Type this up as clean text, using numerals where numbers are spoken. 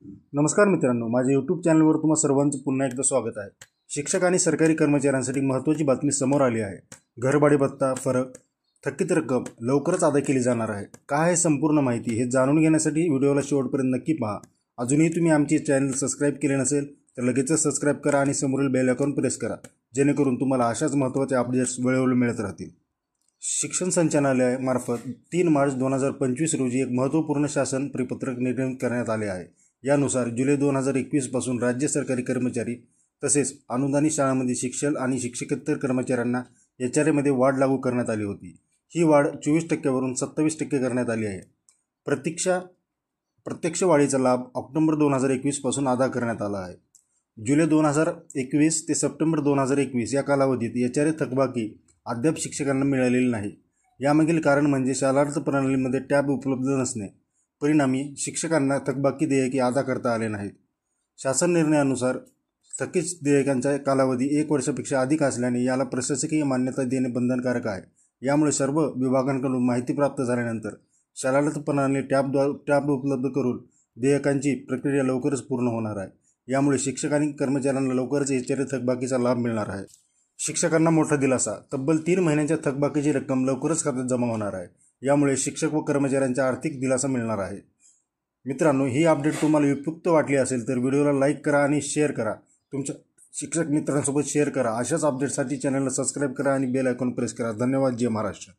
नमस्कार मित्रांनो, माझ्या यूट्यूब चॅनलवर तुम्हा सर्वांचं पुन्हा एकदा स्वागत आहे। शिक्षक आणि सरकारी कर्मचाऱ्यांसाठी महत्त्वाची बातमी समोर आली आहे। घरभाडे भत्ता फरक थकीत रक्कम लवकरच अदा केली जाणार आहे। काय आहे संपूर्ण माहिती हे जाणून घेण्यासाठी व्हिडिओला शेवटपर्यंत नक्की पहा। अजूनही तुम्ही आमचे चॅनल सबस्क्राइब केले नसेल तर लगेचच सबस्क्राइब करा आणि समोरील बेल आयकॉन प्रेस करा, जेणेकरून तुम्हाला अशाच महत्त्वाच्या अपडेट्स वेळोवेळी मिळत राहतील। शिक्षण संचालनालयामार्फत 3 मार्च 2025 रोजी एक महत्त्वपूर्ण शासन परिपत्रक निर्गमित करण्यात आले आहे। यानुसार जुलै 2021 पासून राज्य सरकारी कर्मचारी तसेच अनुदानित शाळांमध्ये शिक्षक आणि शिक्षकेतर कर्मचाऱ्यांना एचआरएमध्ये वाढ लागू करण्यात आली होती। ही वाढ 24% वरून 27% करण्यात आली आहे। प्रत्यक्ष वाढीचा लाभ ऑक्टोबर 2021 पासून अदा करण्यात आला आहे। जुलै 2021 ते सप्टेंबर 2021 या कालावधीत एचआरए थकबाकी अद्याप शिक्षकांना मिळालेली नाही। यामागील कारण म्हणजे शालार्थ प्रणालीमध्ये टॅब उपलब्ध नसणे। परिणामी शिक्षकांना थकबाकी देयके अदा करता आले नाहीत। शासन निर्णयानुसार थकीत देयकांचा कालावधी 1 वर्षापेक्षा अधिक असल्याने याला प्रशासकीय मान्यता देणे बंधनकारक आहे। यामुळे सर्व विभागांकडून माहिती प्राप्त झाल्यानंतर शालार्थ प्रणाली टॅब उपलब्ध करून देयकांची प्रक्रिया लवकरच पूर्ण होणार आहे। यामुळे शिक्षक आणि कर्मचाऱ्यांना लवकरच एचआरए थकबाकीचा लाभ मिळणार आहे। शिक्षकांना मोठा दिलासा, तब्बल 3 महिन्यांच्या थकबाकीची रक्कम लवकरच खात्यात जमा होणार आहे। यामुळे शिक्षक व कर्मचाऱ्यांचा आर्थिक दिलासा मिळणार आहे। मित्रांनो, ही अपडेट तुम्हाला उपयुक्त वाटली असेल तर व्हिडिओला लाईक करा आणि शेअर करा। तुमच्या शिक्षक मित्रांसोबत शेअर करा। अशाच अपडेटसाठी चॅनलला सबस्क्राइब करा आणि बेल आयकॉन प्रेस करा। धन्यवाद। जय महाराष्ट्र।